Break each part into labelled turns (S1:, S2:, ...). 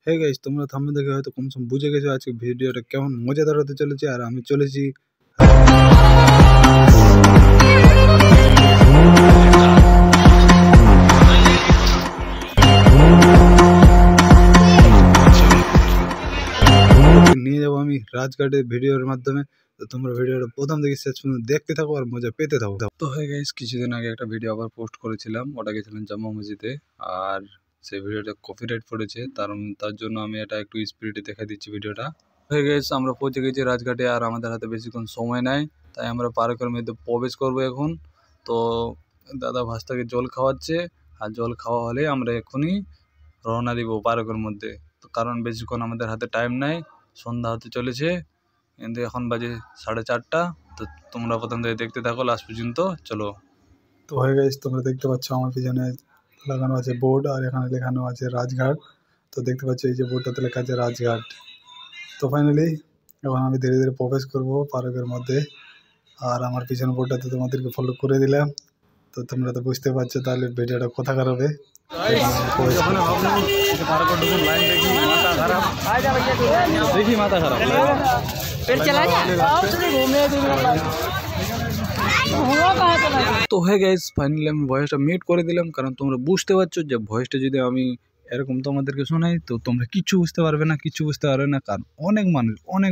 S1: Hey guys, তোমরা thumbnail দেখে হয়তো কমসম বুঝে গেছো আজকে ভিডিওটা কেমন মজাদার হতে চলেছে। আর আমি চলেছি নিয়ে যাবো আমি রাজঘাটের ভিডিওর মাধ্যমে। তো তোমরা ভিডিওটা প্রথম থেকে শেষ পর্যন্ত দেখতে থাকো আর মজা পেতে থাকো। তো হে গাইস, কিছুদিন আগে একটা ভিডিও আবার পোস্ট করেছিলাম, ওটা গেছিলাম জামা মসজিদে। আর সেই ভিডিওটা কপিরাইট পড়েছে, তার জন্য আমি এটা একটু স্পিডে দেখা দিচ্ছি ভিডিওটা। হয়ে গেছে, আমরা পৌঁছে গেছি রাজঘাটে আর আমাদের হাতে বেশিক্ষণ সময় নাই, তাই আমরা পার্কের মধ্যে প্রবেশ করব এখন। তো দাদা ভাস্তাকে জল খাওয়াচ্ছে, আর জল খাওয়া হলে আমরা এখনই রওনা দিব পার্কের মধ্যে। তো কারণ বেশিক্ষণ আমাদের হাতে টাইম নাই, সন্ধ্যা হতে চলেছে, কিন্তু এখন বাজে 4:30। তো তোমরা প্রথম থেকে দেখতে থাকো লাস্ট পর্যন্ত, চলো। তো হয়ে গেছে, তোমরা দেখতে পাচ্ছ আমার পিছনে লাগানো আছে বোর্ড, আর এখানে লেখানো আছে রাজঘাট। তো দেখতে পাচ্ছ এই যে বোর্ডটাতে লেখা আছে রাজঘাট। তো ফাইনালি এখন আমি ধীরে ধীরে প্রবেশ করব পার্কের মধ্যে। আর আমার পিছনে বোর্ডটাতে তোমাদেরকে ফলো করে দিলাম। তো তোমরা তো বুঝতে পারছো তাহলে ভিডিওটা কোথাকার হবে। তো হয়ে গেছে, ফাইনালি আমি ভয়েসটা মিউট করে দিলাম, কারণ তোমরা বুঝতে পারছো যে ভয়েসটা যদি আমি এরকম তোমাদেরকে শোনাই তো তোমরা কিচ্ছু বুঝতে পারবে না, কারণ অনেক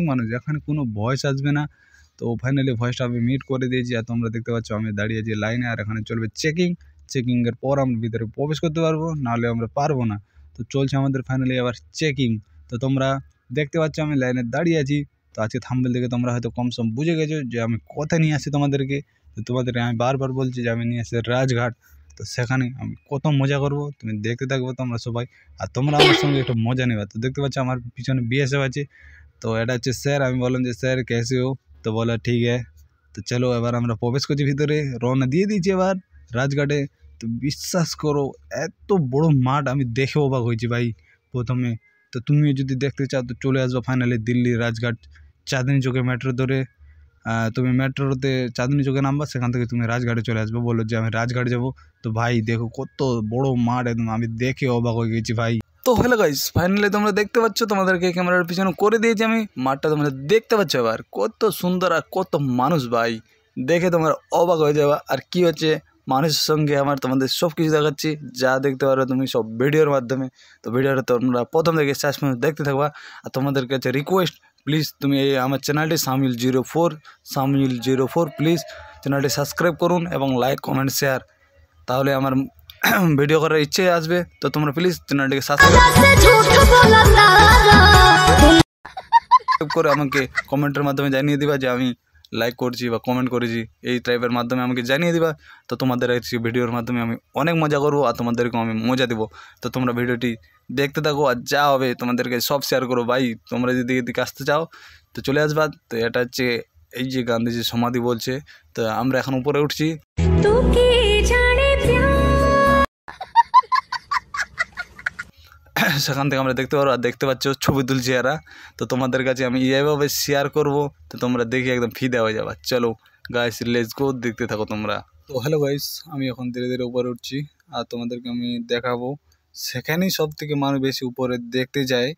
S1: মানুষ এখানে কোনো ভয়েস আসবে না। তো ফাইনালি ভয়েসটা আমি মিউট করে দিয়েছি। আর তোমরা দেখতে পাচ্ছ আমি দাঁড়িয়ে আছি লাইনে, আর এখানে চলবে চেকিংয়ের পর আমরা ভিতরে প্রবেশ করতে পারবো, নাহলে আমরা পারবো না। তো চলছে আমাদের ফাইনালি আবার চেকিং। তো তোমরা দেখতে পাচ্ছ আমি লাইনে দাঁড়িয়ে আছি। তো আজকে থাম্বনেল দেখে তোমরা হয়তো কমসম বুঝে গেছো যে আমি কোথায় নিয়ে আসি তোমাদেরকে। তো তোমাদেরকে আমি বারবার বলছি যে আমি নিয়ে আসি রাজঘাট। তো সেখানে আমি কত মজা করব, তুমি দেখতে থাকবো তোমরা সবাই, আর তোমরা আমার সঙ্গে একটু মজা নেবে। তো দেখতে পাচ্ছ আমার পিছনে বিএসএফ আছে। তো এটা হচ্ছে স্যার। আমি বললাম যে স্যার कैसे हो? তো বলে ঠিক है। তো চলো এবার আমরা প্রবেশ করছি ভিতরে, রওনা দিয়ে দিয়েছি এবার রাজঘাটে। তো বিশ্বাস করো এত বড় মাঠ আমি দেখে অবাক হয়েছি ভাই প্রথমে। তো তুমিও যদি দেখতে চাও তো চলে আসবো ফাইনালি দিল্লি রাজঘাট, চাঁদনি চৌকে মেট্রো ধরে। তুমি মেট্রোতে চাঁদনি চৌকে নামবা, সেখান থেকে তুমি রাজঘাটে চলে আসবে, বলো যে আমি রাজঘাট যাব। তো ভাই দেখো কত বড় মাঠ, একদম আমি দেখে অবাক হয়ে গেছি ভাই। তো হ্যালো গাইস, ফাইনালি তোমরা দেখতে পাচ্ছ, তোমাদেরকে ক্যামেরার পিছনে করে দিয়েছি আমি মাঠটা, তোমরা দেখতে পাচ্ছ এবার কত সুন্দর আর কত মানুষ ভাই, দেখে তোমরা অবাক হয়ে যাবে। আর কি হচ্ছে মানুষের সঙ্গে আমার তোমাদের সব কিছু দেখাচ্ছি, যা দেখতে পারো তুমি সব ভিডিওর মাধ্যমে। তো ভিডিওটা তোমরা প্রথম থেকে শেষ পর্যন্ত দেখতে থাকবা। আর তোমাদের কাছে রিকোয়েস্ট, প্লিজ তুমি এই আমার চ্যানেলটি সামিল04 প্লিজ চ্যানেলটি সাবস্ক্রাইব করুন এবং লাইক কমেন্ট শেয়ার, তাহলে আমার ভিডিও করার ইচ্ছে আসবে। তো তোমরা প্লিজ চ্যানেলটিকে সাবস্ক্রাইব করে আমাকে কমেন্টের মাধ্যমে জানিয়ে দিবা যে আমি লাইক করছি বা কমেন্ট করেছি, এই টাইপের মাধ্যমে আমাকে জানিয়ে দিবা। তো তোমাদের আজকে ভিডিওর মাধ্যমে আমি অনেক মজা করবো আর তোমাদেরকেও আমি মজা দেবো। তো তোমরা ভিডিওটি দেখতে থাকো, আর যা হবে তোমাদেরকে সব শেয়ার করো ভাই। তোমরা যদি এদিকে আসতে চাও তো চলে আসবা। তো এটা হচ্ছে এই যে গান্ধীজির সমাধি বলছে। তো আমরা এখন উপরে উঠছি। সেখান থেকে আমরা দেখতে পারবো, আর দেখতে পাচ্ছ ছবি তুলছি এরা। তো তোমাদের কাছে আমি এইভাবে শেয়ার করব, তো তোমরা দেখে একদম ফিদা হয়ে যাবে। চলো গাইস, লেটস গো, দেখতে থাকো তোমরা। তো হ্যালো গাইস, আমি এখন ধীরে ধীরে উপরে উঠছি, আর তোমাদেরকে আমি দেখাবো। সেখানেই সব থেকে মানুষ বেশি উপরে দেখতে যায়,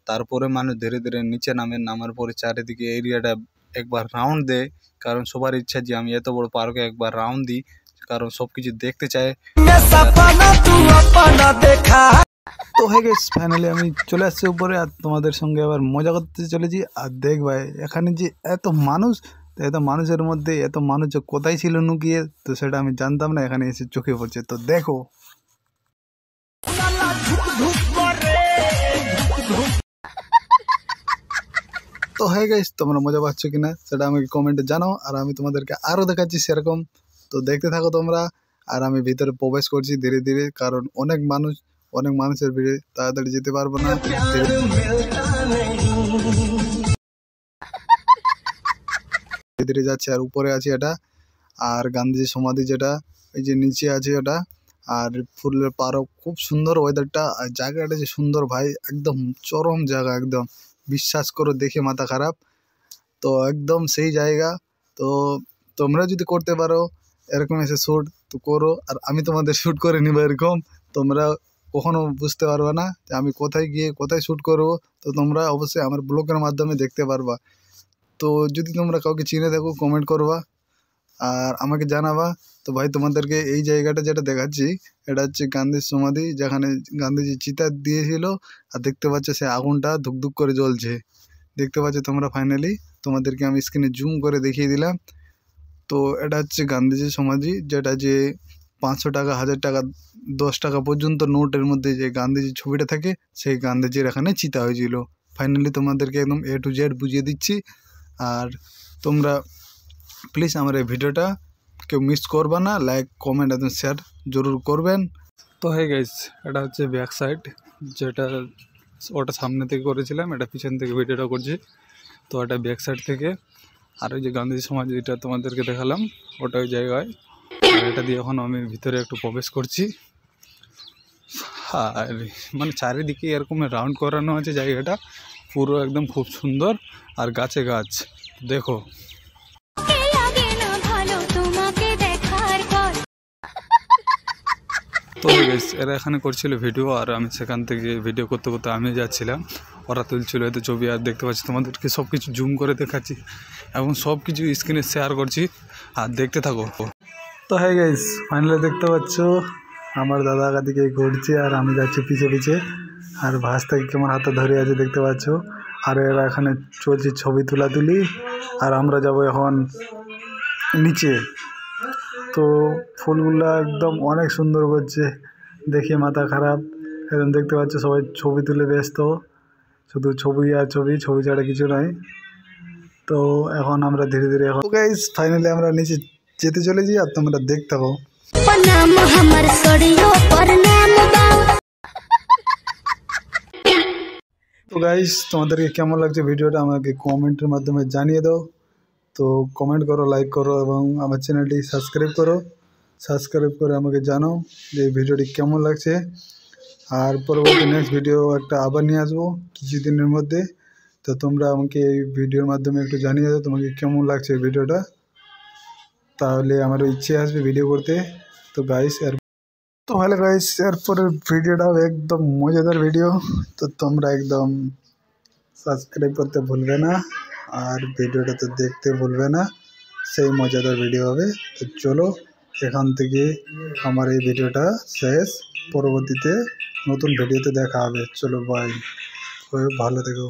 S1: তারপরে মানুষ ধীরে ধীরে নিচে নামার পরে চারিদিকে এরিয়াটা একবার রাউন্ড দেয়, কারণ সবার ইচ্ছা যে আমি এত বড় পার্কে একবার রাউন্ড দিই, কারণ সব কিছু দেখতে চায়। তো হয়ে গেছে, ফাইনালি আমি চলে আসছি উপরে, আর তোমাদের সঙ্গে আবার মজা করতে চলেছি। আর দেখ ভাই, এখানে যে এত মানুষের মধ্যে এত মানুষ যে কোথায় ছিল লুকিয়ে, তো সেটা আমি জানতাম না, এখানে এসে চোখে পড়ছে। তো দেখো তো হয়ে গেছে, তোমরা মজা পাচ্ছ কিনা সেটা আমাকে কমেন্টে জানাও, আর আমি তোমাদেরকে আরও দেখাচ্ছি সেরকম। তো দেখতে থাকো তোমরা। আর আমি ভিতরে প্রবেশ করছি ধীরে ধীরে, কারণ অনেক মানুষের ভিড়ে তাড়াতাড়ি যেতে পারবো না। ধীরে ধীরে যাচ্ছে, আর উপরে আছে এটা, আর গান্ধীজি সমাধি যেটা এই যে নিচে আছে ওটা। আর ফুলের পারও খুব সুন্দর ওয়েদারটা, আর জায়গাটা যে সুন্দর ভাই, একদম চরম জায়গা, একদম বিশ্বাস করো দেখে মাথা খারাপ। তো একদম সেই জায়গা। তো তোমরা যদি করতে পারো এরকম এসে শ্যুট তো করো, আর আমি তোমাদের শ্যুট করে নিবো এরকম। তোমরা কখনো বুঝতে পারবে না যে আমি কোথায় গিয়ে কোথায় শ্যুট করব। তো তোমরা অবশ্যই আমার ব্লগের মাধ্যমে দেখতে পারবা। তো যদি তোমরা কাউকে চিনে থাকো কমেন্ট করবা আর আমাকে জানাবা। তো ভাই তোমাদেরকে এই জায়গাটা যেটা দেখাচ্ছি এটা হচ্ছে গান্ধীর সমাধি, যেখানে গান্ধীজি চিতা দিয়েছিল। আর দেখতে পাচ্ছ সে আগুনটা ধুকধুক করে জ্বলছে, দেখতে পাচ্ছ তোমরা। ফাইনালি তোমাদেরকে আমি স্ক্রিনে জুম করে দেখিয়ে দিলাম। তো এটা হচ্ছে গান্ধীজির সমাধি, যেটা যে 500 টাকা, 1000 টাকা, 10 টাকা পর্যন্ত নোটের মধ্যে যে গান্ধীজির ছবিটা থাকে, সেই গান্ধীজির এখানে চিতা হয়েছিল। ফাইনালি তোমাদেরকে একদম A to Z বুঝিয়ে দিচ্ছি। আর তোমরা প্লিজ আমার এই ভিডিওটা কেউ মিস করবা না, লাইক কমেন্ট একদম শেয়ার জরুর করবেন। তো হ্যাঁ গাইস, এটা হচ্ছে ব্যাক সাইড, যেটা ওটা সামনে থেকে করেছিলাম, এটা পিছন থেকে ভিডিওটা করছি। তো এটা ব্যাক সাইড থেকে। আর ওই যে গান্ধীজি সমাজ যেটা তোমাদেরকে দেখালাম ওটা ওই জায়গায়। আর এটা দিয়ে এখন আমি ভিতরে একটু প্রবেশ করছি। আর মানে চারিদিকে এরকম রাউন্ড করানো আছে জায়গাটা, পুরো একদম খুব সুন্দর। আর গাছে গাছ দেখো। তো গাইস, এরা এখানে করছিল ভিডিও, আর আমি সেখান থেকে ভিডিও করতে করতে আমি যাচ্ছিলাম। ওরা তুলছিল এতে ছবি, আর দেখতে পাচ্ছি তোমাদেরকে সব কিছু জুম করে দেখাচ্ছি এবং সব কিছু স্ক্রিনে শেয়ার করছি, আর দেখতে থাকো। তো হ্যাঁ গাইস, ফাইনালি দেখতে পাচ্ছ আমার দাদা দিকে ঘুরছে আর আমি যাচ্ছি পিছে পিছে। আর ভাস থেকে কেমন হাতে ধরে আছে দেখতে পাচ্ছ। আর এরা এখানে চলছে ছবি তুলাতুলি। আর আমরা যাব এখন নিচে। তো ফুলগুলা একদম অনেক সুন্দর করছে, দেখে মাথা খারাপ। একদম দেখতে পাচ্ছ সবাই ছবি তুলে ব্যস্ত, শুধু ছবি আর ছবি, ছবি ছাড়া কিছু নয়। তো এখন আমরা ধীরে ধীরে এখন গাইস ফাইনালি আমরা নিচে যেতে চলেছি, আর তোমরা দেখতে থাকো। তো গাইস, তোমাদেরকে কেমন লাগছে ভিডিওটা আমাকে কমেন্টের মাধ্যমে জানিয়ে দাও। তো কমেন্ট করো, লাইক করো এবং আমার চ্যানেলটি সাবস্ক্রাইব করো। সাবস্ক্রাইব করে আমাকে জানাও যে এই ভিডিওটি কেমন লাগছে। আর পরবর্তী নেক্সট ভিডিও একটা আবার নিয়ে আসবো কিছুদিনের মধ্যে। তো তোমরা আমাকে এই ভিডিওর মাধ্যমে একটু জানিয়ে দাও তোমাকে কেমন লাগছে এই ভিডিওটা, তাহলে আমারও ইচ্ছে আসবে ভিডিও করতে। তো গাইস তো ভালো গাইস, এরপরের ভিডিওটাও একদম মজাদার ভিডিও। তো তোমরা একদম সাবস্ক্রাইব করতে ভুলবে না, আর ভিডিওটা তো দেখতে ভুলবে না, সেই মজাদার ভিডিও হবে। তো চলো এখান থেকে আমার এই ভিডিওটা শেষ, পরবর্তীতে নতুন ভিডিওতে দেখা হবে। চলো বাই, ভালো থেকো।